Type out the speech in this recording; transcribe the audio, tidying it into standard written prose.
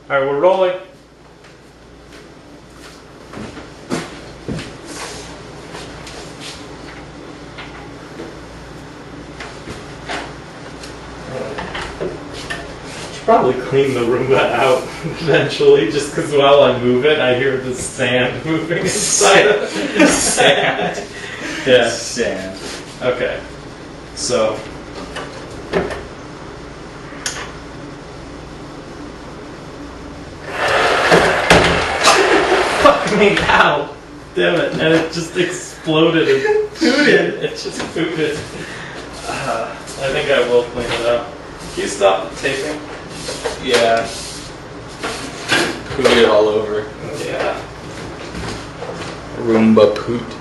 Alright, we're rolling. Should probably clean the Roomba out eventually, just because while I move it, I hear the sand moving inside of it. Sand. Yeah. Sand. Okay. So. Fuck me, ow! Damn it, and it just exploded and pooted. It just pooted. I think I will clean it up. Can you stop the taping? Yeah. Pooted all over. Yeah. Roomba Poot.